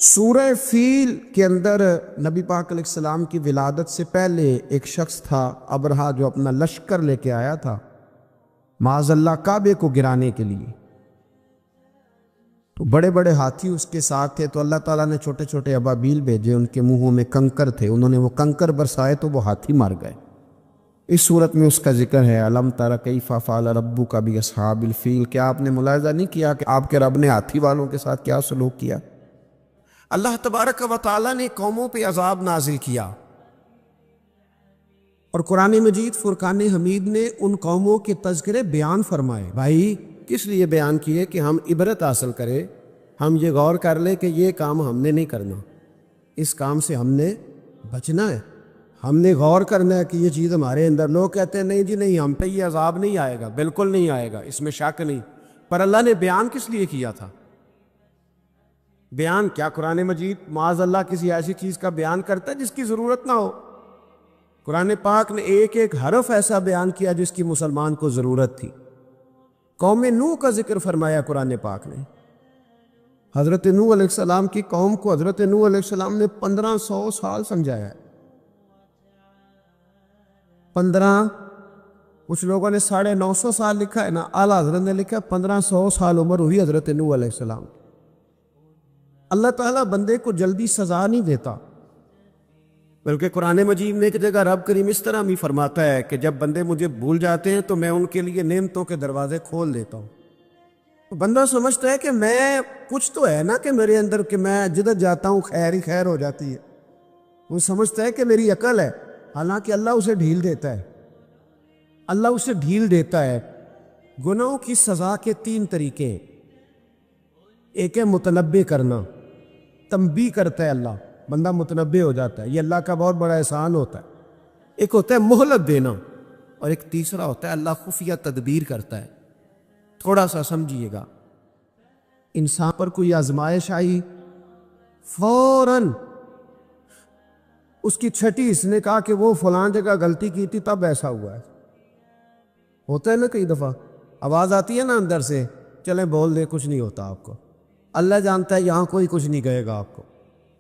سورہ فیل کے اندر نبی پاک علیہ السلام کی ولادت سے پہلے ایک شخص تھا ابرہہ، جو اپنا لشکر لے کے آیا تھا معاذ اللہ کعبے کو گرانے کے لیے۔ تو بڑے بڑے ہاتھی اس کے ساتھ تھے، تو اللہ تعالیٰ نے چھوٹے چھوٹے ابابیل بھیجے، ان کے منہوں میں کنکر تھے، انہوں نے وہ کنکر برسائے تو وہ ہاتھی مر گئے۔ اس صورت میں اس کا ذکر ہے الم تر کیف فعل ربک باصحاب الفیل۔ کیا آپ نے ملاحظہ نہیں کیا کہ آپ کے رب نے ہاتھی والوں کے ساتھ کیا سلوک کیا؟ اللہ تبارک و تعالیٰ نے قوموں پہ عذاب نازل کیا، اور قرآن مجید فرقان حمید نے ان قوموں کے تذکرے بیان فرمائے۔ بھائی کس لیے بیان کیے؟ کہ ہم عبرت حاصل کریں، ہم یہ غور کر لیں کہ یہ کام ہم نے نہیں کرنا، اس کام سے ہم نے بچنا ہے، ہم نے غور کرنا ہے کہ یہ چیز ہمارے اندر۔ لوگ کہتے ہیں نہیں جی نہیں، ہم پہ یہ عذاب نہیں آئے گا، بالکل نہیں آئے گا، اس میں شک نہیں۔ پر اللہ نے بیان کس لیے کیا تھا؟ بیان کیا قرآن مجید معاذ اللہ کسی ایسی چیز کا بیان کرتا ہے جس کی ضرورت نہ ہو؟ قرآن پاک نے ایک ایک حرف ایسا بیان کیا جس کی مسلمان کو ضرورت تھی۔ قوم نوح کا ذکر فرمایا قرآن پاک نے۔ حضرت نوح علیہ السلام کی قوم کو حضرت نوح علیہ السلام نے 1500 سال سمجھایا ہے۔ 15، کچھ لوگوں نے 950 سال لکھا ہے نا، اعلیٰ حضرت نے لکھا 1500 سال عمر ہوئی حضرت نوح علیہ السلام۔ اللہ تعالیٰ بندے کو جلدی سزا نہیں دیتا، بلکہ قرآن مجید میں ایک جگہ رب کریم اس طرح بھی فرماتا ہے کہ جب بندے مجھے بھول جاتے ہیں تو میں ان کے لیے نعمتوں کے دروازے کھول دیتا ہوں۔ تو بندہ سمجھتا ہے کہ میں کچھ تو ہے نا کہ میرے اندر، کہ میں جدھر جاتا ہوں خیر ہی خیر ہو جاتی ہے، وہ سمجھتا ہے کہ میری عقل ہے، حالانکہ اللہ اسے ڈھیل دیتا ہے۔ اللہ اسے ڈھیل دیتا ہے۔ گناہوں کی سزا کے 3 طریقے ہیں۔ ایک ہے متنبع کرنا، تنبیہ کرتا ہے اللہ، بندہ متنبع ہو جاتا ہے، یہ اللہ کا بہت بڑا احسان ہوتا ہے۔ ایک ہوتا ہے مہلت دینا، اور ایک تیسرا ہوتا ہے اللہ خفیہ تدبیر کرتا ہے۔ تھوڑا سا سمجھیے گا، انسان پر کوئی آزمائش آئی، فوراً اس کی چھٹی اس نے کہا کہ وہ فلاں جگہ غلطی کی تھی تب ایسا ہوا ہے۔ ہوتا ہے نا کئی دفعہ آواز آتی ہے نا اندر سے، چلیں بول دیں کچھ نہیں ہوتا آپ کو۔ اللہ جانتا ہے یہاں کوئی کچھ نہیں کہے گا آپ کو،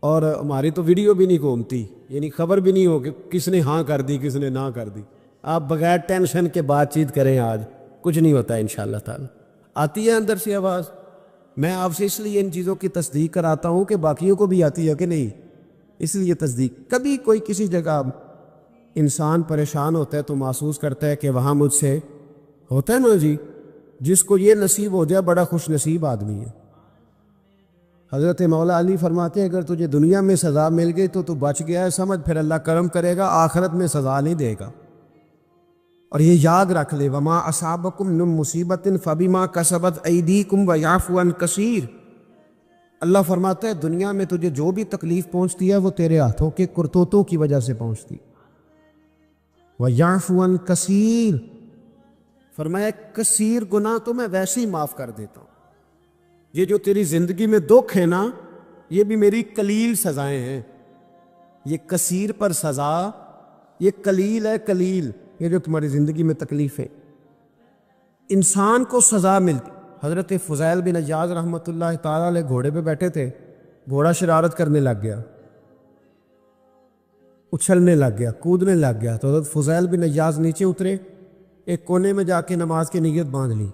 اور ہماری تو ویڈیو بھی نہیں گھومتی، یعنی خبر بھی نہیں ہو کہ کس نے ہاں کر دی کس نے نہ کر دی۔ آپ بغیر ٹینشن کے بات چیت کریں، آج کچھ نہیں ہوتا انشاءاللہ تعالی۔ آتی ہے اندر سے آواز، میں آپ سے اس لیے ان چیزوں کی تصدیق کراتا ہوں کہ باقیوں کو بھی آتی ہے کہ نہیں، اس لیے تصدیق۔ کبھی کوئی کسی جگہ انسان پریشان ہوتا ہے تو محسوس کرتا ہے کہ وہاں مجھ سے ہوتا ہے نا جی، جس کو یہ نصیب ہو جائے بڑا خوش نصیب آدمی ہے۔ حضرت مولا علی فرماتے ہیں اگر تجھے دنیا میں سزا مل گئی تو بچ گیا ہے، سمجھ پھر اللہ کرم کرے گا، آخرت میں سزا نہیں دے گا۔ اور یہ یاد رکھ لے، وما اصابکم من مصیبت فبما کسبت ایدیکم ویعفو عن کثیر۔ اللہ فرماتا ہے دنیا میں تجھے جو بھی تکلیف پہنچتی ہے وہ تیرے ہاتھوں کے کرتوتوں کی وجہ سے پہنچتی، ویعفو عن کثیر، فرمایا کثیر گناہ تو میں ویسے ہی معاف کر دیتا ہوں۔ یہ جو تیری زندگی میں دکھ ہے نا، یہ بھی میری قلیل سزائیں ہیں۔ یہ کثیر پر سزا، یہ قلیل ہے، قلیل یہ جو تمہاری زندگی میں تکلیف ہے۔ انسان کو سزا ملتی۔ حضرت فضیل بن عیاض رحمۃ اللہ تعالیٰ علیہ گھوڑے پہ بیٹھے تھے، گھوڑا شرارت کرنے لگ گیا، اچھلنے لگ گیا، کودنے لگ گیا، تو حضرت فضیل بن عیاض نیچے اترے، ایک کونے میں جا کے نماز کی نیت باندھ لی،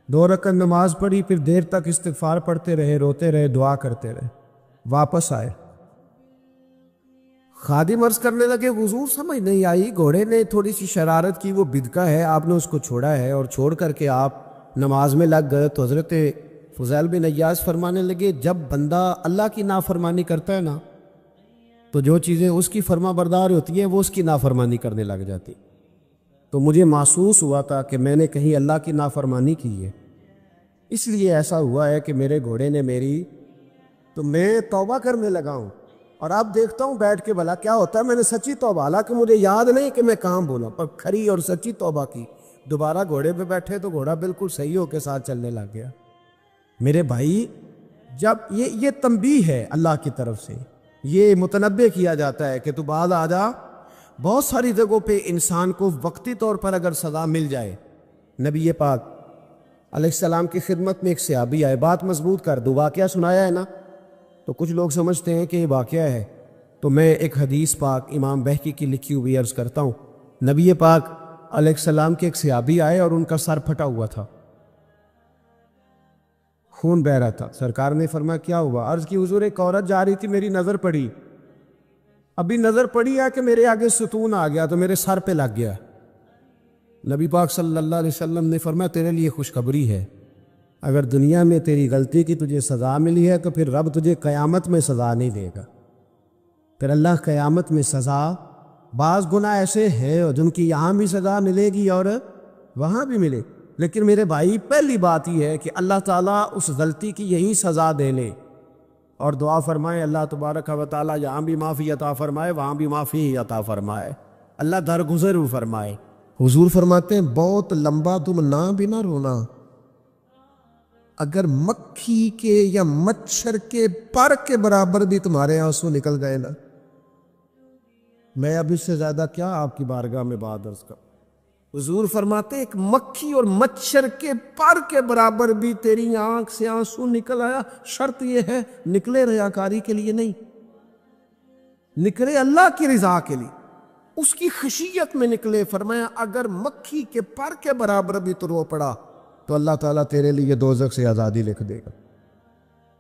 2 رکعت نماز پڑھی، پھر دیر تک استغفار پڑھتے رہے، روتے رہے، دعا کرتے رہے، واپس آئے۔ خادم عرض کرنے لگے حضور سمجھ نہیں آئی، گھوڑے نے تھوڑی سی شرارت کی، وہ بدکا ہے، آپ نے اس کو چھوڑا ہے اور چھوڑ کر کے آپ نماز میں لگ گئے۔ تو حضرت فضیل بن عیاض فرمانے لگے جب بندہ اللہ کی نافرمانی کرتا ہے نا، تو جو چیزیں اس کی فرما بردار ہوتی ہیں وہ اس کی نافرمانی کرنے لگ جاتی۔ تو مجھے محسوس ہوا تھا کہ میں نے کہیں اللہ کی نافرمانی کی ہے، اس لیے ایسا ہوا ہے کہ میرے گھوڑے نے میری، تو میں توبہ کرنے لگا ہوں، اور اب دیکھتا ہوں بیٹھ کے بھلا کیا ہوتا ہے۔ میں نے سچی توبہ، حالانکہ مجھے یاد نہیں کہ میں کہاں بولا، پر کھری اور سچی توبہ کی۔ دوبارہ گھوڑے پہ بیٹھے تو گھوڑا بالکل صحیح ہو کے ساتھ چلنے لگ گیا۔ میرے بھائی، جب یہ تنبیہ ہے اللہ کی طرف سے، یہ متنبع کیا جاتا ہے کہ تو بعد آ جا۔ بہت ساری جگہوں پہ انسان کو وقتی طور پر اگر سزا مل جائے، نبی پاک علیہ السلام کی خدمت میں ایک صحابی آئے، بات مضبوط کر دو، واقعہ سنایا ہے نا، تو کچھ لوگ سمجھتے ہیں کہ یہ واقعہ ہے، تو میں ایک حدیث پاک امام بہقی کی لکھی ہوئی عرض کرتا ہوں۔ نبی پاک علیہ السلام کے ایک صحابی آئے اور ان کا سر پھٹا ہوا تھا، خون بہ رہا تھا۔ سرکار نے فرمایا کیا ہوا؟ عرض کی حضور ایک عورت جا رہی تھی، میری نظر پڑی، ابھی نظر پڑی ہے کہ میرے آگے ستون آ گیا تو میرے سر پہ لگ گیا۔ نبی پاک صلی اللہ علیہ وسلم نے فرمایا تیرے لیے خوشخبری ہے، اگر دنیا میں تیری غلطی کی تجھے سزا ملی ہے تو پھر رب تجھے قیامت میں سزا نہیں دے گا۔ پھر اللہ قیامت میں سزا، بعض گناہ ایسے ہیں جن کی یہاں بھی سزا ملے گی اور وہاں بھی ملے، لیکن میرے بھائی پہلی بات یہ ہے کہ اللہ تعالیٰ اس غلطی کی یہی سزا دے لے، اور دعا فرمائے اللہ تبارک و تعالیٰ یہاں بھی معافی عطا فرمائے، وہاں بھی معافی عطا فرمائے، اللہ درگزر فرمائے۔ حضور فرماتے ہیں بہت لمبا تم نہ بھی نہ رونا، اگر مکھی کے یا مچھر کے پر کے برابر بھی تمہارے آنسو نکل گئے نا، میں اب اس سے زیادہ کیا آپ کی بارگاہ میں بات عرض کروں۔ حضور فرماتے ایک مکھی اور مچھر کے پر کے برابر بھی تیری آنکھ سے آنسو نکل آیا، شرط یہ ہے نکلے ریاکاری کے لیے نہیں، نکلے اللہ کی رضا کے لیے، اس کی خشیت میں نکلے۔ فرمایا اگر مکھی کے پر کے برابر بھی تو رو پڑا تو اللہ تعالیٰ تیرے لیے دوزخ سے آزادی لکھ دے گا۔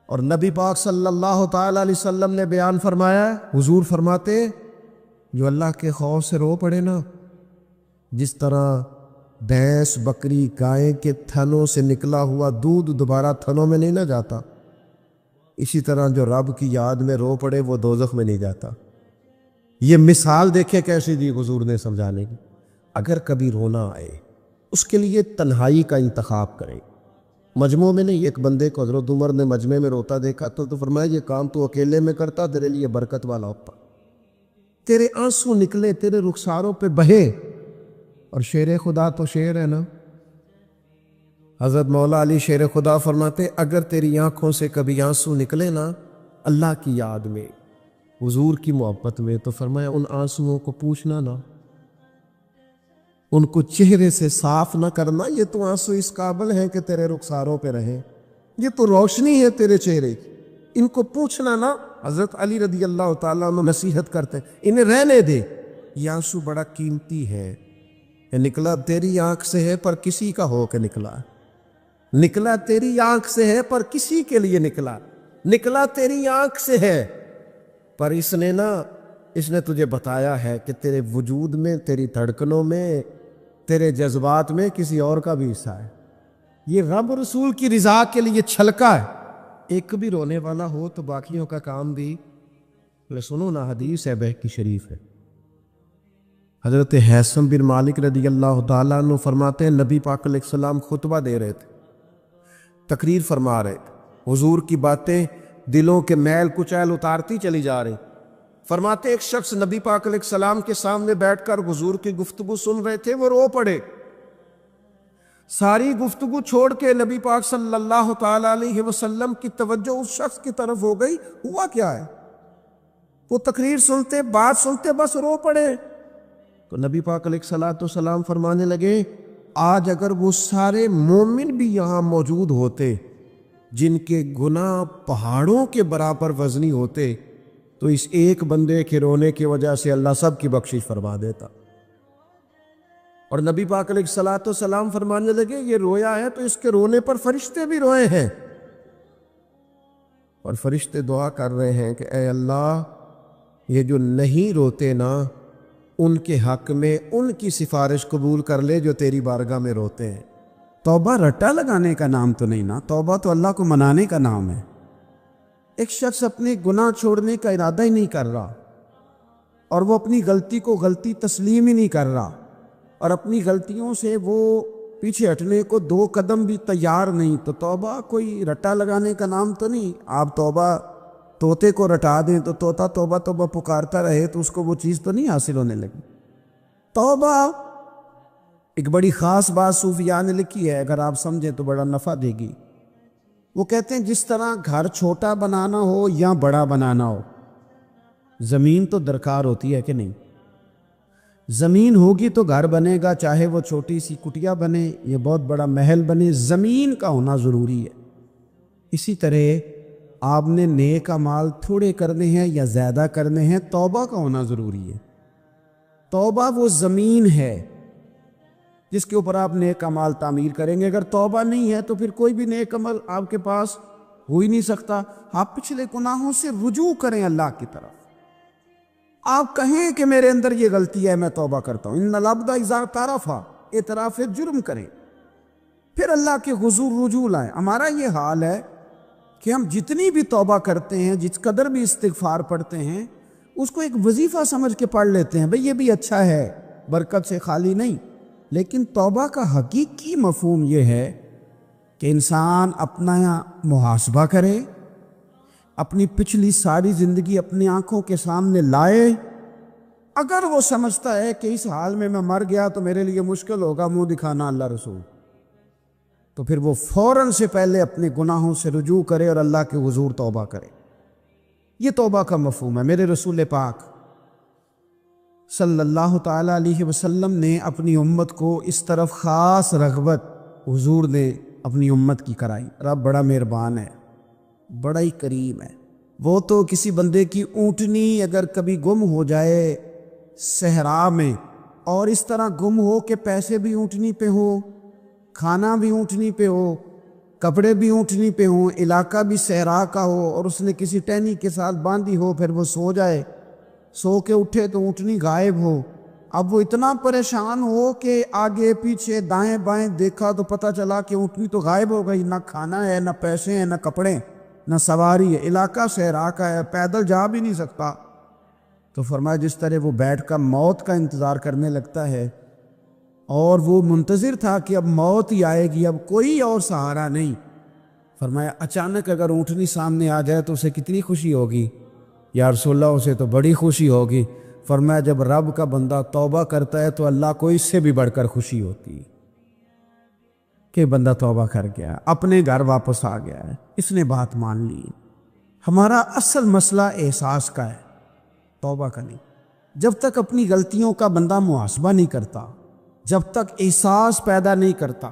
اور نبی پاک صلی اللہ تعالیٰ علیہ وسلم نے بیان فرمایا ہے، حضور فرماتے جو اللہ کے خوف سے رو پڑے نا، جس طرح بھینس بکری گائے کے تھنوں سے نکلا ہوا دودھ دوبارہ تھنوں میں نہیں نہ جاتا، اسی طرح جو رب کی یاد میں رو پڑے وہ دوزخ میں نہیں جاتا۔ یہ مثال دیکھے کیسی دی حضور نے سمجھانے کی۔ اگر کبھی رونا آئے اس کے لیے تنہائی کا انتخاب کریں، مجمع میں نہیں۔ ایک بندے کو حضرت عمر نے مجمع میں روتا دیکھا تو فرمایا یہ کام تو اکیلے میں کرتا، تیرے لیے برکت والا ہوتا، تیرے آنسو نکلے، تیرے رخساروں پہ بہے۔ اور شیر خدا تو شیر ہے نا، حضرت مولا علی شیر خدا فرماتے اگر تیری آنکھوں سے کبھی آنسو نکلے نا اللہ کی یاد میں، حضور کی محبت میں، تو فرمایا ان آنسوؤں کو پوچھنا نا، ان کو چہرے سے صاف نہ کرنا، یہ تو آنسو اس قابل ہیں کہ تیرے رخساروں پہ رہیں، یہ تو روشنی ہے تیرے چہرے کی، ان کو پوچھنا نا۔ حضرت علی رضی اللہ تعالیٰ عنہ نصیحت کرتے ہیں انہیں رہنے دے، یہ آنسو بڑا قیمتی ہے، یہ نکلا تیری آنکھ سے ہے پر کسی کا ہو کے نکلا، نکلا تیری آنکھ سے ہے پر کسی کے لیے نکلا، نکلا تیری آنکھ سے ہے پر اس نے تجھے بتایا ہے کہ تیرے وجود میں، تیری دھڑکنوں میں، تیرے جذبات میں کسی اور کا بھی حصہ ہے۔ یہ رب رسول کی رضا کے لیے چھلکا ہے۔ ایک بھی رونے والا ہو تو باقیوں کا کام بھی سنو نا، حدیث ہے بہقی شریف ہے۔ حضرت حیثم بن مالک رضی اللہ تعالیٰ عنہ فرماتے ہیں نبی پاک علیہ السلام خطبہ دے رہے تھے، تقریر فرما رہے تھے، حضور کی باتیں دلوں کے میل کچیل اتارتی چلی جا رہی۔ فرماتے ایک شخص نبی پاک علیہ السلام کے سامنے بیٹھ کر حضور کی گفتگو سن رہے تھے، وہ رو پڑے، ساری گفتگو چھوڑ کے نبی پاک صلی اللہ تعالیٰ علیہ وسلم کی توجہ اس شخص کی طرف ہو گئی۔ ہوا کیا ہے؟ وہ تقریر سنتے، بات سنتے، بس رو پڑے۔ تو نبی پاک علیہ السلام فرمانے لگے آج اگر وہ سارے مومن بھی یہاں موجود ہوتے جن کے گناہ پہاڑوں کے برابر وزنی ہوتے تو اس ایک بندے کے رونے کی وجہ سے اللہ سب کی بخشش فرما دیتا۔ اور نبی پاک علیہ السلام فرمانے لگے یہ رویا ہے تو اس کے رونے پر فرشتے بھی روئے ہیں، اور فرشتے دعا کر رہے ہیں کہ اے اللہ یہ جو نہیں روتے نا ان کے حق میں ان کی سفارش قبول کر لے جو تیری بارگاہ میں روتے ہیں۔ توبہ رٹا لگانے کا نام تو نہیں نا، توبہ تو اللہ کو منانے کا نام ہے۔ ایک شخص اپنے گناہ چھوڑنے کا ارادہ ہی نہیں کر رہا، اور وہ اپنی غلطی کو غلطی تسلیم ہی نہیں کر رہا، اور اپنی غلطیوں سے وہ پیچھے ہٹنے کو 2 قدم بھی تیار نہیں، تو توبہ کوئی رٹا لگانے کا نام تو نہیں۔ آپ توبہ طوطے کو رٹا دیں تو طوطا توبہ توبہ پکارتا رہے تو اس کو وہ چیز تو نہیں حاصل ہونے لگی۔ توبہ ایک بڑی خاص بات صوفیاء نے لکھی ہے، اگر آپ سمجھیں تو بڑا نفع دے گی۔ وہ کہتے ہیں جس طرح گھر چھوٹا بنانا ہو یا بڑا بنانا ہو، زمین تو درکار ہوتی ہے کہ نہیں؟ زمین ہوگی تو گھر بنے گا، چاہے وہ چھوٹی سی کٹیا بنے یا بہت بڑا محل بنے، زمین کا ہونا ضروری ہے۔ اسی طرح آپ نے نیک اعمال تھوڑے کرنے ہیں یا زیادہ کرنے ہیں، توبہ کا ہونا ضروری ہے۔ توبہ وہ زمین ہے جس کے اوپر آپ نیک اعمال تعمیر کریں گے۔ اگر توبہ نہیں ہے تو پھر کوئی بھی نیک عمل آپ کے پاس ہو ہی نہیں سکتا۔ آپ پچھلے گناہوں سے رجوع کریں اللہ کی طرف، آپ کہیں کہ میرے اندر یہ غلطی ہے، میں توبہ کرتا ہوں۔ ان العبد اذا اعترف، اعتراف جرم کریں، پھر اللہ کے حضور رجوع لائیں۔ ہمارا یہ حال ہے کہ ہم جتنی بھی توبہ کرتے ہیں، جس قدر بھی استغفار پڑھتے ہیں، اس کو ایک وظیفہ سمجھ کے پڑھ لیتے ہیں، بھئی یہ بھی اچھا ہے، برکت سے خالی نہیں۔ لیکن توبہ کا حقیقی مفہوم یہ ہے کہ انسان اپنا محاسبہ کرے، اپنی پچھلی ساری زندگی اپنی آنکھوں کے سامنے لائے۔ اگر وہ سمجھتا ہے کہ اس حال میں مر گیا تو میرے لیے مشکل ہوگا منہ دکھانا اللہ رسول، تو پھر وہ فوراً سے پہلے اپنے گناہوں سے رجوع کرے اور اللہ کے حضور توبہ کرے۔ یہ توبہ کا مفہوم ہے۔ میرے رسول پاک صلی اللہ تعالیٰ علیہ وسلم نے اپنی امت کو اس طرف خاص رغبت حضور نے اپنی امت کی کرائی۔ رب بڑا مہربان ہے، بڑا ہی کریم ہے۔ وہ تو کسی بندے کی اونٹنی اگر کبھی گم ہو جائے صحرا میں، اور اس طرح گم ہو کہ پیسے بھی اونٹنی پہ ہو، کھانا بھی اونٹنی پہ ہو، کپڑے بھی اونٹنی پہ ہوں، علاقہ بھی صحرا کا ہو، اور اس نے کسی ٹہنی کے ساتھ باندھی ہو، پھر وہ سو جائے، سو کے اٹھے تو اونٹنی غائب ہو۔ اب وہ اتنا پریشان ہو کہ آگے پیچھے دائیں بائیں دیکھا تو پتہ چلا کہ اونٹنی تو غائب ہو گئی، نہ کھانا ہے، نہ پیسے ہیں، نہ کپڑے، نہ سواری ہے، علاقہ صحرا کا ہے، پیدل جا بھی نہیں سکتا۔ تو فرمایا جس طرح وہ بیٹھ کر موت کا انتظار کرنے لگتا ہے، اور وہ منتظر تھا کہ اب موت ہی آئے گی، اب کوئی اور سہارا نہیں، فرمایا اچانک اگر اونٹنی سامنے آ جائے تو اسے کتنی خوشی ہوگی؟ یا رسول اللہ اسے تو بڑی خوشی ہوگی۔ فرمایا جب رب کا بندہ توبہ کرتا ہے تو اللہ کو اس سے بھی بڑھ کر خوشی ہوتی ہے کہ بندہ توبہ کر گیا، اپنے گھر واپس آ گیا ہے، اس نے بات مان لی۔ ہمارا اصل مسئلہ احساس کا ہے، توبہ کا نہیں۔ جب تک اپنی غلطیوں کا بندہ محاسبہ نہیں کرتا، جب تک احساس پیدا نہیں کرتا،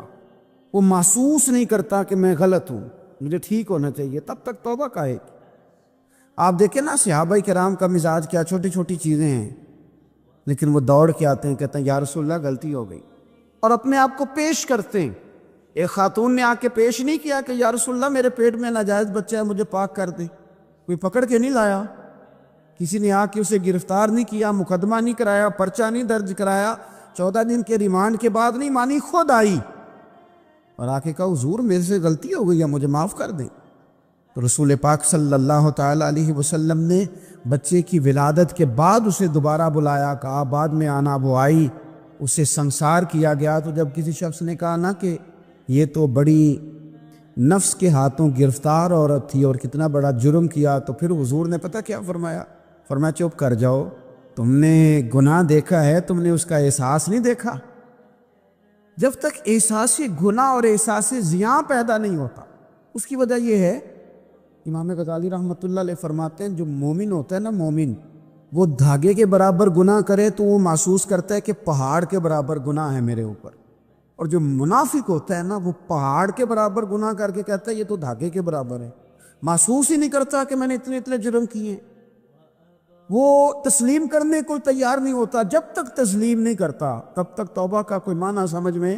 وہ محسوس نہیں کرتا کہ میں غلط ہوں، مجھے ٹھیک ہونا چاہیے، تب تک توبہ کا ہے۔ آپ دیکھیں نا صحابہ کرام کا مزاج کیا، چھوٹی چھوٹی چیزیں ہیں لیکن وہ دوڑ کے آتے ہیں، کہتے ہیں یا رسول اللہ غلطی ہو گئی، اور اپنے آپ کو پیش کرتے ہیں۔ ایک خاتون نے آ کے پیش نہیں کیا کہ یا رسول اللہ میرے پیٹ میں ناجائز بچہ ہے، مجھے پاک کر دیں، کوئی پکڑ کے نہیں لایا، کسی نے آ کے اسے گرفتار نہیں کیا، مقدمہ نہیں کرایا، پرچہ نہیں درج کرایا، 14 دن کے ریمانڈ کے بعد نہیں مانی، خود آئی اور آ کے کہا حضور میرے سے غلطی ہو گئی ہے، مجھے معاف کر دیں۔ تو رسول پاک صلی اللہ تعالیٰ علیہ وسلم نے بچے کی ولادت کے بعد اسے دوبارہ بلایا، کہا بعد میں آنا، وہ آئی، اسے سنسار کیا گیا۔ تو جب کسی شخص نے کہا نا کہ یہ تو بڑی نفس کے ہاتھوں گرفتار عورت تھی اور کتنا بڑا جرم کیا، تو پھر حضور نے پتہ کیا فرمایا؟ فرمایا چپ کر جاؤ، تم نے گناہ دیکھا ہے، تم نے اس کا احساس نہیں دیکھا۔ جب تک احساس گناہ اور احساس زیاں پیدا نہیں ہوتا، اس کی وجہ یہ ہے، امام غزالی رحمۃ اللہ علیہ فرماتے ہیں جو مومن ہوتا ہے نا، مومن وہ دھاگے کے برابر گناہ کرے تو وہ محسوس کرتا ہے کہ پہاڑ کے برابر گناہ ہے میرے اوپر، اور جو منافق ہوتا ہے نا وہ پہاڑ کے برابر گناہ کر کے کہتا ہے یہ تو دھاگے کے برابر ہے، محسوس ہی نہیں کرتا کہ میں نے اتنے جرم کیے ہیں۔ وہ تسلیم کرنے کو تیار نہیں ہوتا، جب تک تسلیم نہیں کرتا تب تک توبہ کا کوئی معنی سمجھ میں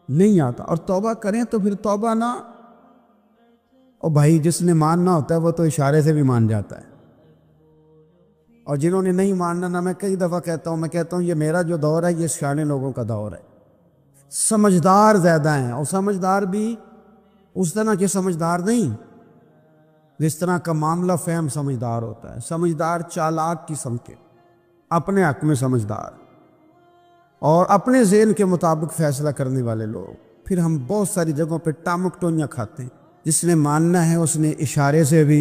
نہیں آتا۔ اور توبہ کریں تو پھر توبہ نہ، اور بھائی جس نے ماننا ہوتا ہے وہ تو اشارے سے بھی مان جاتا ہے، اور جنہوں نے نہیں ماننا نا، میں کئی دفعہ کہتا ہوں یہ میرا جو دور ہے یہ سیانے لوگوں کا دور ہے، سمجھدار زیادہ ہیں، اور سمجھدار بھی اس طرح کے سمجھدار نہیں جس طرح کا معاملہ فہم سمجھدار ہوتا ہے۔ سمجھدار چالاک قسم کے، اپنے حق میں سمجھدار اور اپنے ذہن کے مطابق فیصلہ کرنے والے لوگ۔ پھر ہم بہت ساری جگہوں پہ ٹامک ٹونیاں کھاتے ہیں، جس نے ماننا ہے اس نے اشارے سے بھی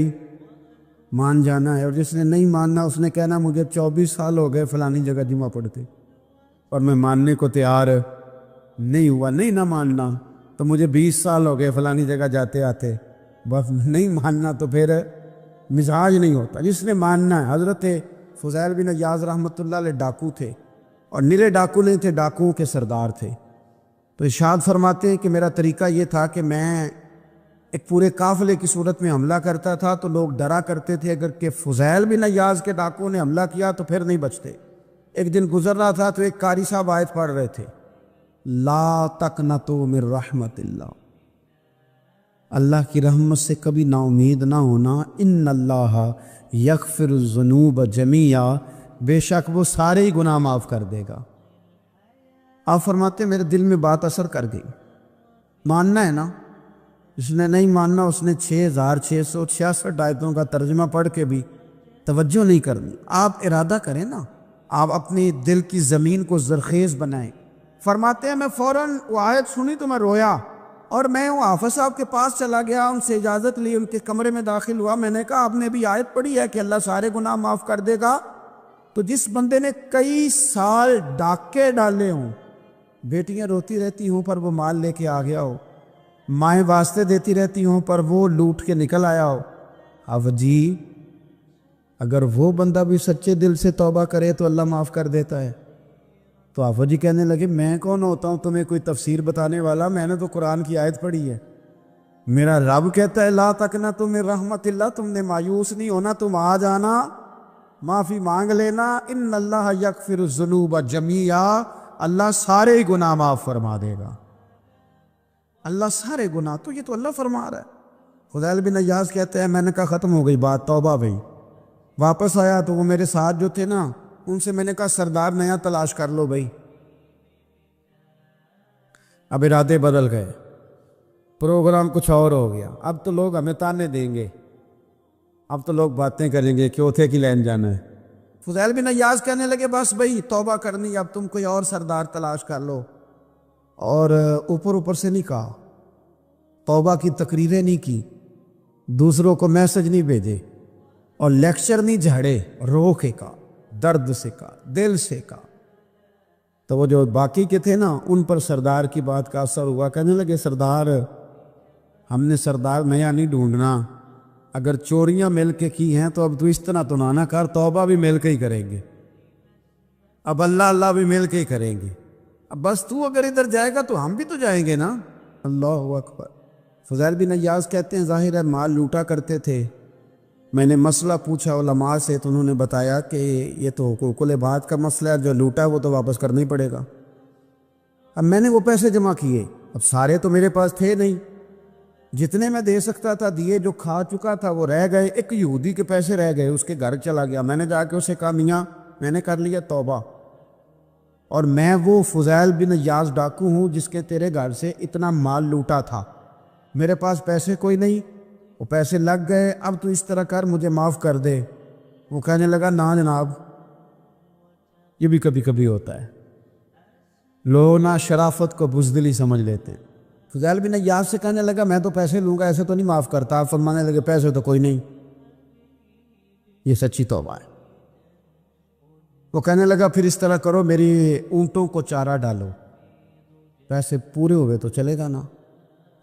مان جانا ہے، اور جس نے نہیں ماننا اس نے کہنا مجھے 24 سال ہو گئے فلانی جگہ جمعہ پڑھتے اور میں ماننے کو تیار نہیں ہوا۔ نہیں نہ ماننا تو مجھے 20 سال ہو گئے فلانی جگہ جاتے آتے، بس نہیں ماننا تو پھر مزاج نہیں ہوتا۔ جس نے ماننا ہے، حضرت فضیل بن عیاض رحمۃ اللہ علیہ ڈاکو تھے، اور نرے ڈاکو نہیں تھے، ڈاکوؤں کے سردار تھے۔ تو ارشاد فرماتے ہیں کہ میرا طریقہ یہ تھا کہ میں ایک پورے قافلے کی صورت میں حملہ کرتا تھا تو لوگ ڈرا کرتے تھے اگر کہ فضیل بن عیاض کے ڈاکوؤں نے حملہ کیا تو پھر نہیں بچتے۔ ایک دن گزر رہا تھا تو ایک قاری صاحب آیت پڑھ رہے تھے، لا تقنطوا من رحمت اللہ، اللہ کی رحمت سے کبھی نا امید نہ ہونا، ان اللہ یغفر الذنوب جمیعا، بے شک وہ سارے ہی گناہ معاف کر دے گا۔ آپ فرماتے میرے دل میں بات اثر کر گئی، ماننا ہے نا۔ جس نے نہیں ماننا اس نے 6666 آیتوں کا ترجمہ پڑھ کے بھی توجہ نہیں کرنی۔ آپ ارادہ کریں نا، آپ اپنی دل کی زمین کو زرخیز بنائیں۔ فرماتے ہیں میں فوراً وہ آیت سنی تو میں رویا، اور میں وہ حافظ صاحب کے پاس چلا گیا، ان سے اجازت لی، ان کے کمرے میں داخل ہوا۔ میں نے کہا آپ نے بھی آیت پڑھی ہے کہ اللہ سارے گناہ معاف کر دے گا؟ تو جس بندے نے کئی سال ڈاکے ڈالے ہوں، بیٹیاں روتی رہتی ہوں پر وہ مال لے کے آ گیا ہو، مائیں واسطے دیتی رہتی ہوں پر وہ لوٹ کے نکل آیا ہو، اب جی اگر وہ بندہ بھی سچے دل سے توبہ کرے تو اللہ معاف کر دیتا ہے۔ تو آفا جی کہنے لگے میں کون ہوتا ہوں تمہیں کوئی تفسیر بتانے والا، میں نے تو قرآن کی آیت پڑھی ہے، میرا رب کہتا ہے لا تقنطوا من رحمت اللہ، تم نے مایوس نہیں ہونا، تم آ جانا، معافی مانگ لینا، ان اللہ یغفر الذنوب جمیعا، اللہ سارے گناہ معاف فرما دے گا، اللہ سارے گناہ۔ تو یہ تو اللہ فرما رہا ہے۔ فضیل بن عیاض کہتے ہیں میں نے کہا ختم ہو گئی بات، توبہ بھائی۔ واپس آیا تو وہ میرے ساتھ جو تھے نا ان سے میں نے کہا سردار نیا تلاش کر لو بھائی۔ اب ارادے بدل گئے، پروگرام کچھ اور ہو گیا، اب تو لوگ ہمیں تانے دیں گے، اب تو لوگ باتیں کریں گے کہ اوتھے کی لین جانا ہے۔ فضیل بن عیاض کہنے لگے بس بھائی توبہ کرنی، اب تم کوئی اور سردار تلاش کر لو، اور اوپر سے نہیں کہا، توبہ کی تقریریں نہیں کی، دوسروں کو میسج نہیں بھیجے، اور لیکچر نہیں جھاڑے، رو کے کہا، درد سے کہا، دل سے کہا۔ تو وہ جو باقی کے تھے نا ان پر سردار کی بات کا اثر ہوا، کہنے لگے سردار ہم نے سردار نیا نہیں ڈھونڈنا، اگر چوریاں مل کے کی ہیں تو اب تو اس طرح تو نہ کر، توبہ بھی مل کے ہی کریں گے، اب اللہ بھی مل کے ہی کریں گے، اب بس تو اگر ادھر جائے گا تو ہم بھی تو جائیں گے نا۔ اللہ اکبر۔ فضیل بن عیاض کہتے ہیں ظاہر ہے مال لوٹا کرتے تھے، میں نے مسئلہ پوچھا علماء سے تو انہوں نے بتایا کہ یہ تو حقوق العباد کا مسئلہ ہے، جو لوٹا ہے وہ تو واپس کرنا ہی پڑے گا۔ اب میں نے وہ پیسے جمع کیے، اب سارے تو میرے پاس تھے نہیں، جتنے میں دے سکتا تھا دیے، جو کھا چکا تھا وہ رہ گئے، ایک یہودی کے پیسے رہ گئے، اس کے گھر چلا گیا، میں نے جا کے اسے کہا میاں میں نے کر لیا توبہ، اور میں وہ فضیل بن عیاض ڈاکو ہوں جس کے تیرے گھر سے اتنا مال لوٹا تھا، میرے پاس پیسے کوئی نہیں، وہ پیسے لگ گئے، اب تو اس طرح کر مجھے معاف کر دے۔ وہ کہنے لگا نا جناب، یہ بھی کبھی کبھی ہوتا ہے، لوگ نا شرافت کو بزدلی سمجھ لیتے ہیں۔ فضیل بن عیاض سے کہنے لگا میں تو پیسے لوں گا، ایسے تو نہیں معاف کرتا۔ آپ فرمانے لگے پیسے تو کوئی نہیں، یہ سچی توبہ ہے۔ وہ کہنے لگا پھر اس طرح کرو میری اونٹوں کو چارہ ڈالو، پیسے پورے ہوئے تو چلے گا نا۔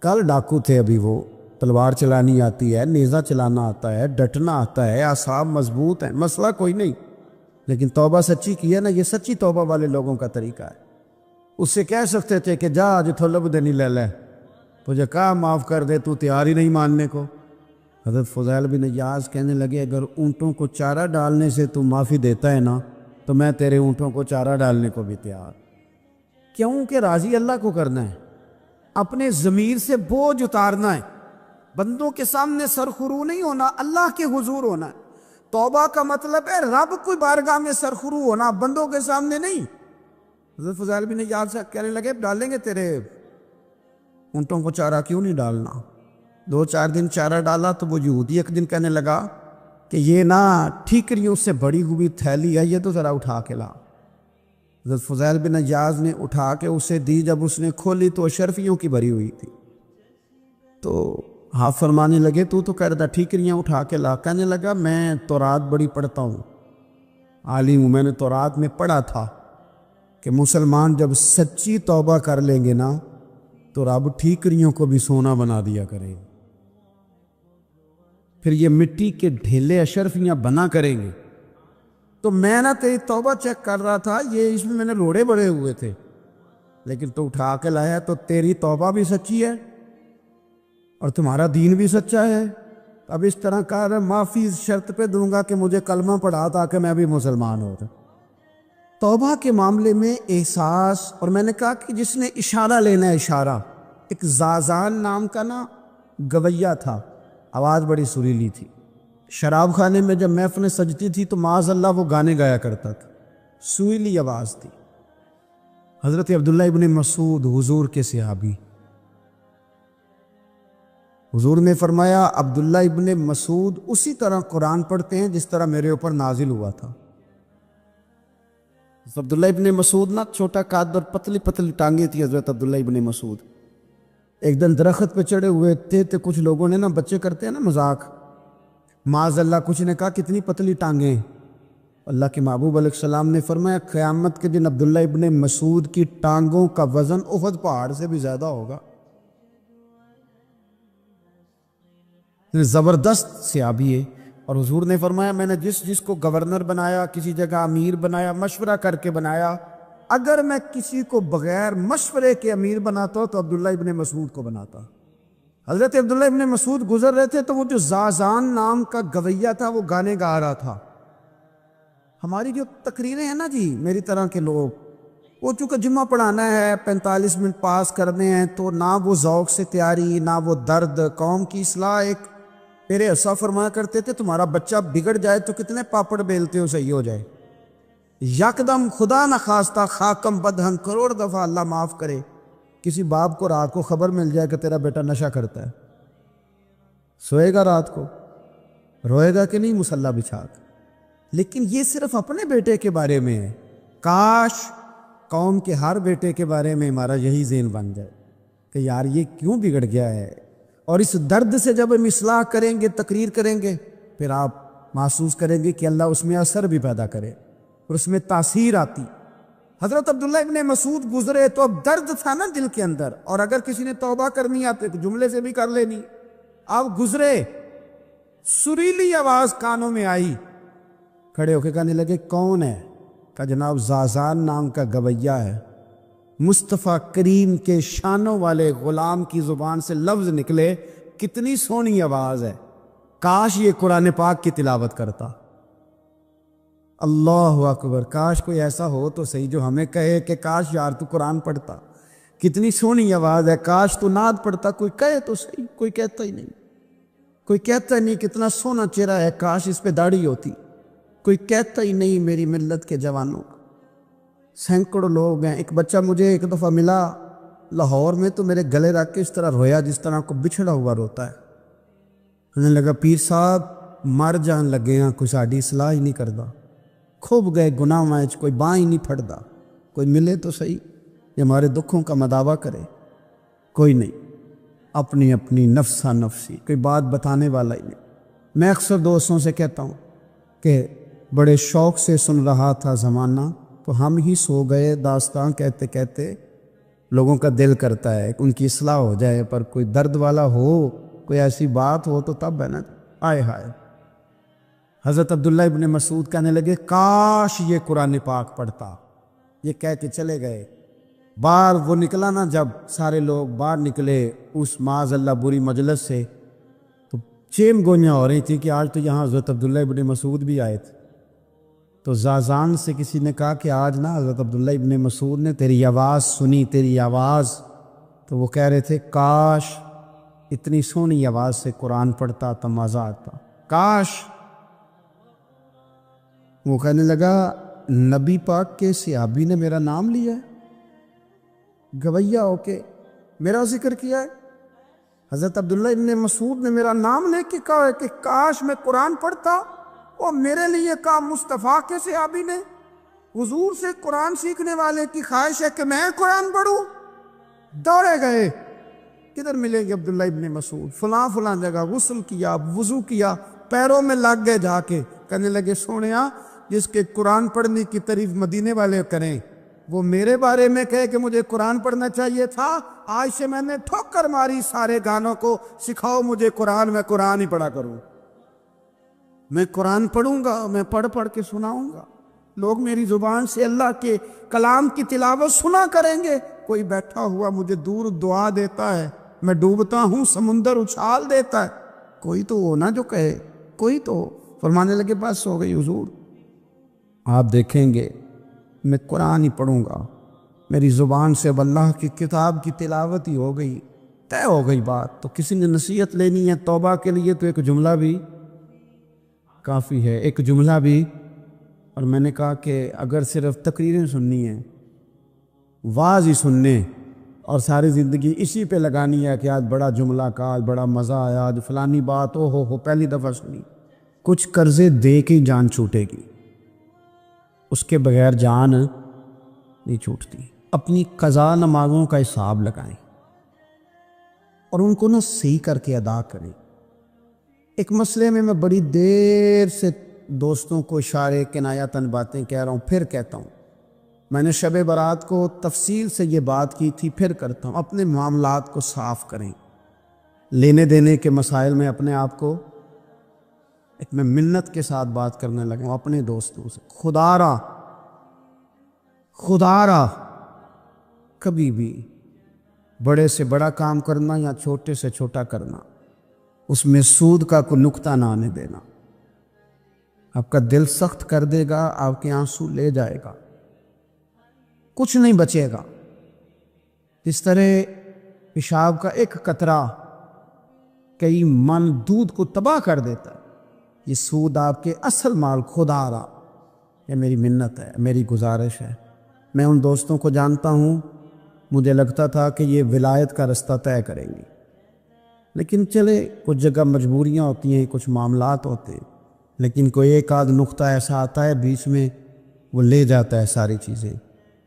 کل ڈاکو تھے، ابھی وہ تلوار چلانی آتی ہے، نیزہ چلانا آتا ہے، ڈٹنا آتا ہے، اعصاب مضبوط ہیں، مسئلہ کوئی نہیں، لیکن توبہ سچی کی ہے نا، یہ سچی توبہ والے لوگوں کا طریقہ ہے۔ اس سے کہہ سکتے تھے کہ جا آج تھلب دینی لے لے، تجھے کہا معاف کر دے، تو تیار ہی نہیں ماننے کو۔ حضرت فضیل بن عیاض کہنے لگے اگر اونٹوں کو چارہ ڈالنے سے تو معافی دیتا ہے نا تو میں تیرے اونٹوں کو چارہ ڈالنے کو بھی تیار، کیوں کہ راضی اللہ کو کرنا ہے، اپنے ضمیر سے بوجھ اتارنا ہے، بندوں کے سامنے سرخرو نہیں ہونا، اللہ کے حضور ہونا ہے۔ توبہ کا مطلب ہے رب کوئی بارگاہ میں سرخرو ہونا، بندوں کے سامنے نہیں۔ حضرت فضیل بن عیاض سے کہنے لگے ڈالیں گے تیرے اونٹوں کو چارہ، کیوں نہیں ڈالنا؟ 2-4 دن چارہ ڈالا تو وہ یہودی ایک دن کہنے لگا کہ یہ نا ٹھیکریوں سے بڑی ہوئی تھیلی ہے، یہ تو ذرا اٹھا کے لا۔ حضرت فضیل بن عیاض نے اٹھا کے اسے دی، جب اس نے کھولی تو اشرفیوں کی بھری ہوئی تھی۔ تو آپ فرمانے لگے تو کہہ رہا تھا ٹھیکریاں اٹھا کے لا، کہنے لگا میں تورات بڑی پڑھتا ہوں، عالم ہوں، میں نے تورات میں پڑھا تھا کہ مسلمان جب سچی توبہ کر لیں گے نا تو رب ٹھیکریوں کو بھی سونا بنا دیا کرے گا، پھر یہ مٹی کے ڈھیلے اشرفیاں بنا کریں گے۔ تو میں نا تیری توبہ چیک کر رہا تھا، یہ اس میں نے روڑے بڑے ہوئے تھے، لیکن تو اٹھا کے لایا تو تیری توبہ بھی سچی ہے اور تمہارا دین بھی سچا ہے. اب اس طرح کہا رہا معافی اس شرط پہ دوں گا کہ مجھے کلمہ پڑھا تاکہ میں بھی مسلمان ہو جاؤں. توبہ کے معاملے میں احساس، اور میں نے کہا کہ جس نے اشارہ لینا ہے اشارہ، ایک زازان نام کا نا گویا تھا، آواز بڑی سریلی تھی. شراب خانے میں جب محفلیں سجتی تھی تو معاذ اللہ وہ گانے گایا کرتا تھا، سریلی آواز تھی. حضرت عبداللہ ابن مسعود حضور کے صحابی، حضور نے فرمایا عبداللہ ابن مسعود اسی طرح قرآن پڑھتے ہیں جس طرح میرے اوپر نازل ہوا تھا. عبداللہ ابن مسعود نا چھوٹا قد اور پتلی پتلی ٹانگیں تھی حضرت عبداللہ ابن مسعود. ایک دن درخت پہ چڑھے ہوئے تھے تو کچھ لوگوں نے نا، بچے کرتے ہیں نا مذاق، معاذ اللہ کچھ نے کہا کتنی پتلی ٹانگیں. اللہ کے محبوب علیہ السلام نے فرمایا قیامت کے دن عبداللہ ابن مسعود کی ٹانگوں کا وزن احد پہاڑ سے بھی زیادہ ہوگا. زبردست صحابی ہے. اور حضور نے فرمایا میں نے جس کو گورنر بنایا، کسی جگہ امیر بنایا، مشورہ کر کے بنایا، اگر میں کسی کو بغیر مشورے کے امیر بناتا تو عبداللہ ابن مسعود کو بناتا. حضرت عبداللہ ابن مسعود گزر رہے تھے تو وہ جو زازان نام کا گویا تھا وہ گانے گا رہا تھا. ہماری جو تقریریں ہیں نا جی، میری طرح کے لوگ، وہ چونکہ جمعہ پڑھانا ہے، 45 منٹ پاس کرنے ہیں، تو نہ وہ ذوق سے تیاری، نہ وہ درد. قوم کی اصلاح. ایک میرے اسا فرمایا کرتے تھے تمہارا بچہ بگڑ جائے تو کتنے پاپڑ بیلتے ہو صحیح ہو جائے. یکدم خدا نہ خواستہ خاکم بدہن کروڑ دفعہ اللہ معاف کرے کسی باپ کو رات کو خبر مل جائے کہ تیرا بیٹا نشہ کرتا ہے، سوئے گا رات کو؟ روئے گا کہ نہیں مصلی بچھا کے؟ لیکن یہ صرف اپنے بیٹے کے بارے میں ہے. کاش قوم کے ہر بیٹے کے بارے میں ہمارا یہی ذہن بن جائے کہ یار یہ کیوں بگڑ گیا ہے. اور اس درد سے جب ہم اصلاح کریں گے، تقریر کریں گے، پھر آپ محسوس کریں گے کہ اللہ اس میں اثر بھی پیدا کرے اور اس میں تاثیر آتی. حضرت عبداللہ ابن مسعود گزرے تو اب درد تھا نا دل کے اندر، اور اگر کسی نے توبہ کرنی آتے تو جملے سے بھی کر لینی. آپ گزرے، سریلی آواز کانوں میں آئی، کھڑے ہو کے کہنے لگے کون ہے؟ کہ جناب زازان نام کا گویا ہے. مصطفیٰ کریم کے شانوں والے غلام کی زبان سے لفظ نکلے، کتنی سونی آواز ہے، کاش یہ قرآن پاک کی تلاوت کرتا. اللہ اکبر. کاش کوئی ایسا ہو تو صحیح جو ہمیں کہے کہ کاش یار تو قرآن پڑھتا، کتنی سونی آواز ہے، کاش تو نعت پڑھتا. کوئی کہے تو صحیح، کوئی کہتا ہی نہیں. کوئی کہتا ہی نہیں کتنا سونا چہرہ ہے، کاش اس پہ داڑھی ہوتی. کوئی کہتا ہی نہیں میری ملت کے جوانوں. سینکڑوں لوگ ہیں. ایک بچہ مجھے ایک دفعہ ملا لاہور میں تو میرے گلے رکھ کے اس طرح رویا جس طرح کو بچھڑا ہوا روتا ہے. انہیں لگا پیر صاحب مر جان لگے ہیں، کوئی ساڑی اصلاح ہی نہیں کرتا، کھوب گئے گناہ وائچ، کوئی باں ہی نہیں پھڑتا. کوئی ملے تو صحیح یہ ہمارے دکھوں کا مداوع کرے. کوئی نہیں، اپنی اپنی نفسہ نفسی، کوئی بات بتانے والا ہی نہیں. میں اکثر دوستوں سے کہتا ہوں کہ بڑے شوق سے سن رہا تھا زمانہ تو ہم ہی سو گئے. داستان کہتے کہتے لوگوں کا دل کرتا ہے ان کی اصلاح ہو جائے، پر کوئی درد والا ہو، کوئی ایسی بات ہو تو تب ہے نا. آئے ہائے. حضرت عبداللہ ابن مسعود کہنے لگے کاش یہ قرآن پاک پڑھتا. یہ کہہ کے چلے گئے. باہر وہ نکلا نا، جب سارے لوگ باہر نکلے اس معاذ اللہ بری مجلس سے، تو چیم گوئیاں ہو رہی تھی کہ آج تو یہاں حضرت عبداللہ ابن مسعود بھی آئے تھے. تو زازان سے کسی نے کہا کہ آج نا حضرت عبداللہ ابن مسعود نے تیری آواز سنی، تیری آواز. تو وہ کہہ رہے تھے کاش اتنی سونی آواز سے قرآن پڑھتا تو مزہ آتا، کاش. وہ کہنے لگا نبی پاک کے صحابی نے میرا نام لیا ہے، گویا ہو کے میرا ذکر کیا ہے. حضرت عبداللہ ابن مسعود نے میرا نام لے کے کہا ہے کہ کاش میں قرآن پڑھتا. اور میرے لیے کہا مصطفیٰ کے صحابی نے، حضور سے قرآن سیکھنے والے کی خواہش ہے کہ میں قرآن پڑھوں. دوڑے گئے، کدھر ملیں گے عبداللہ ابن مسعود؟ فلاں فلاں جگہ غسل کیا، وضو کیا، پیروں میں لگ گئے جا کے. کہنے لگے سونیا جس کے قرآن پڑھنے کی تعریف مدینے والے کریں وہ میرے بارے میں کہے کہ مجھے قرآن پڑھنا چاہیے تھا. آج سے میں نے ٹھوکر ماری سارے گانوں کو، سکھاؤ مجھے قرآن، میں قرآن ہی پڑھا کروں. میں قرآن پڑھوں گا، میں پڑھ پڑھ کے سناؤں گا. لوگ میری زبان سے اللہ کے کلام کی تلاوت سنا کریں گے. کوئی بیٹھا ہوا مجھے دور دعا دیتا ہے، میں ڈوبتا ہوں سمندر اچھال دیتا ہے، کوئی تو ہو نا جو کہے، کوئی تو ہو۔ فرمانے لگے بس ہو گئی حضور، آپ دیکھیں گے میں قرآن ہی پڑھوں گا، میری زبان سے اب اللہ کی کتاب کی تلاوت ہی ہو گئی، طے ہو گئی بات۔ تو کسی نے نصیحت لینی ہے توبہ کے لیے تو ایک جملہ بھی کافی ہے، ایک جملہ بھی۔ اور میں نے کہا کہ اگر صرف تقریریں سننی ہیں، واعظ ہی سننے اور ساری زندگی اسی پہ لگانی ہے کہ آج بڑا جملہ کا، آج بڑا مزہ آیا، آج فلانی بات ہو پہلی دفعہ سنی، کچھ قرضے دے کے ہی جان چھوٹے گی، اس کے بغیر جان نہیں چھوٹتی۔ اپنی قضا نمازوں کا حساب لگائیں اور ان کو صحیح کر کے ادا کریں۔ ایک مسئلے میں بڑی دیر سے دوستوں کو اشارے کنایتاً باتیں کہہ رہا ہوں، پھر کہتا ہوں، میں نے شب برات کو تفصیل سے یہ بات کی تھی، پھر کرتا ہوں، اپنے معاملات کو صاف کریں۔ لینے دینے کے مسائل میں اپنے آپ کو میں منت کے ساتھ بات کرنے لگا ہوں اپنے دوستوں سے، خدا را کبھی بھی بڑے سے بڑا کام کرنا یا چھوٹے سے چھوٹا کرنا، اس میں سود کا کوئی نقطہ نہ آنے دینا۔ آپ کا دل سخت کر دے گا، آپ کے آنسو لے جائے گا، کچھ نہیں بچے گا۔ اس طرح پیشاب کا ایک قطرہ کئی من دودھ کو تباہ کر دیتا ہے۔ یہ سود آپ کے اصل مال خدا را، یہ میری منت ہے، میری گزارش ہے۔ میں ان دوستوں کو جانتا ہوں، مجھے لگتا تھا کہ یہ ولایت کا رستہ طے کریں گی، لیکن چلے کچھ جگہ مجبوریاں ہوتی ہیں، کچھ معاملات ہوتے ہیں، لیکن کوئی ایک آدھ نقطہ ایسا آتا ہے بیچ میں، وہ لے جاتا ہے ساری چیزیں۔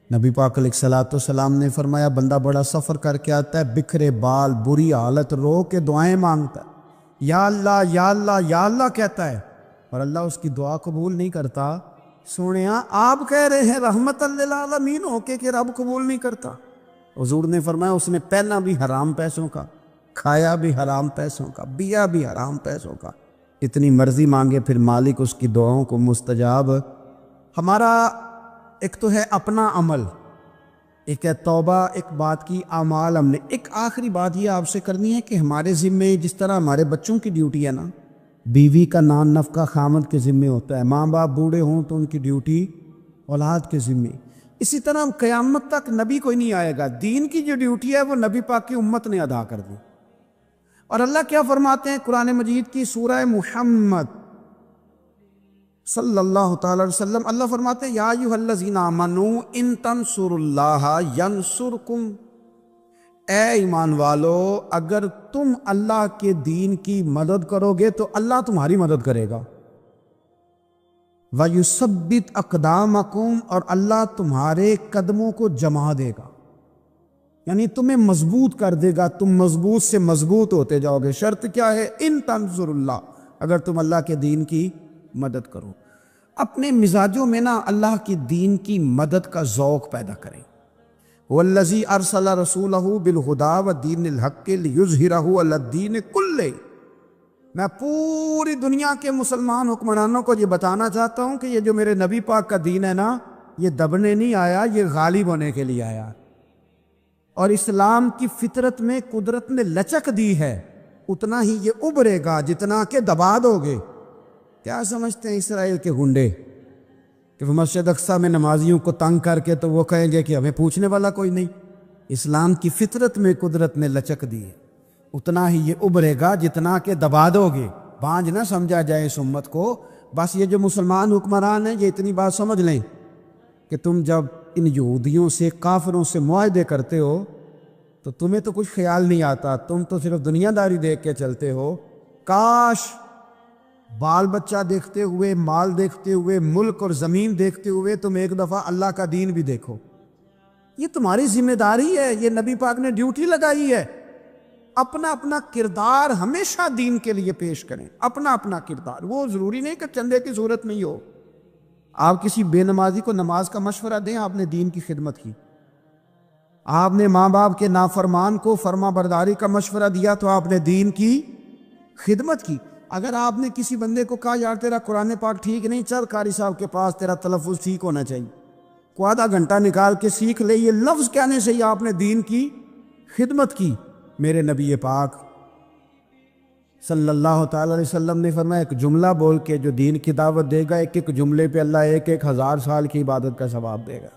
نبی پاک علیہ الصلوۃ والسلام نے فرمایا بندہ بڑا سفر کر کے آتا ہے، بکھرے بال، بری حالت، رو کے دعائیں مانگتا ہے، یا اللہ یا اللہ یا اللہ کہتا ہے، اور اللہ اس کی دعا قبول نہیں کرتا۔ سونیا آپ کہہ رہے ہیں رحمت للعالمین ہو کے کہ رب قبول نہیں کرتا۔ حضور نے فرمایا اس نے پہنا بھی حرام پیسوں کا، کھایا بھی حرام پیسوں کا، پیا بھی حرام پیسوں کا، اتنی مرضی مانگے پھر مالک اس کی دعاؤں کو مستجاب۔ ہمارا ایک تو ہے اپنا عمل، ایک ہے توبہ، ایک بات کی اعمال۔ ہم نے ایک آخری بات یہ آپ سے کرنی ہے کہ ہمارے ذمے جس طرح ہمارے بچوں کی ڈیوٹی ہے نا، بیوی کا نان نفقہ خامد کے ذمے ہوتا ہے، ماں باپ بوڑھے ہوں تو ان کی ڈیوٹی اولاد کے ذمے، اسی طرح قیامت تک نبی کوئی نہیں آئے گا، دین کی جو ڈیوٹی ہے وہ نبی پاک کی امت نے ادا کر دی۔ اور اللہ کیا فرماتے ہیں قرآن مجید کی سورہ محمد صلی اللہ تعالی علیہ وسلم، اللہ فرماتے ہیں یا ایھا الذین آمنوا ان تنصروا اللہ ینصرکم، اے ایمان والو اگر تم اللہ کے دین کی مدد کرو گے تو اللہ تمہاری مدد کرے گا، وَيُثَبِّتْ أَقْدَامَكُمْ، اور اللہ تمہارے قدموں کو جما دے گا، یعنی تمہیں مضبوط کر دے گا، تم مضبوط سے مضبوط ہوتے جاؤ گے۔ شرط کیا ہے؟ ان تنصروا اللہ، اگر تم اللہ کے دین کی مدد کرو۔ اپنے مزاجوں میں نا اللہ کی دین کی مدد کا ذوق پیدا کریں۔ وَالَّذِي أَرْسَلَ رَسُولَهُ بِالْهُدَىٰ وَدِينِ الْحَقِّ لِيُظْهِرَهُ عَلَى الدِّينِ كُلِّهِ، میں پوری دنیا کے مسلمان حکمرانوں کو یہ بتانا چاہتا ہوں کہ یہ جو میرے نبی پاک کا دین ہے نا، یہ دبنے نہیں آیا، یہ غالب ہونے کے لیے آیا۔ اور اسلام کی فطرت میں قدرت نے لچک دی ہے، اتنا ہی یہ ابھرے گا جتنا کہ دبا دو گے۔ کیا سمجھتے ہیں اسرائیل کے گنڈے کہ وہ مسجد اقصیٰ میں نمازیوں کو تنگ کر کے تو وہ کہیں گے کہ ہمیں پوچھنے والا کوئی نہیں؟ اسلام کی فطرت میں قدرت نے لچک دی ہے، اتنا ہی یہ ابھرے گا جتنا کہ دبا دو گے۔ بانجھ نہ سمجھا جائے اس امت کو، بس یہ جو مسلمان حکمران ہیں یہ اتنی بات سمجھ لیں کہ تم جب ان یہودیوں سے، کافروں سے معاہدے کرتے ہو تو تمہیں تو کچھ خیال نہیں آتا، تم تو صرف دنیا داری دیکھ کے چلتے ہو۔ کاش بال بچہ دیکھتے ہوئے، مال دیکھتے ہوئے، ملک اور زمین دیکھتے ہوئے تم ایک دفعہ اللہ کا دین بھی دیکھو۔ یہ تمہاری ذمہ داری ہے، یہ نبی پاک نے ڈیوٹی لگائی ہے۔ اپنا اپنا کردار ہمیشہ دین کے لیے پیش کریں، اپنا اپنا کردار۔ وہ ضروری نہیں کہ چندے کی صورت میں ہی ہو۔ آپ کسی بے نمازی کو نماز کا مشورہ دیں، آپ نے دین کی خدمت کی۔ آپ نے ماں باپ کے نافرمان کو فرما برداری کا مشورہ دیا تو آپ نے دین کی خدمت کی۔ اگر آپ نے کسی بندے کو کہا یار تیرا قرآن پاک ٹھیک نہیں، چل قاری صاحب کے پاس، تیرا تلفظ ٹھیک ہونا چاہیے، کو آدھا گھنٹہ نکال کے سیکھ لے، یہ لفظ کہنے سے ہی آپ نے دین کی خدمت کی۔ میرے نبی پاک صلی اللہ تعالی علیہ وسلم نے فرمایا ایک جملہ بول کے جو دین کی دعوت دے گا، ایک ایک جملے پہ اللہ 1,000 سال کی عبادت کا ثواب دے گا۔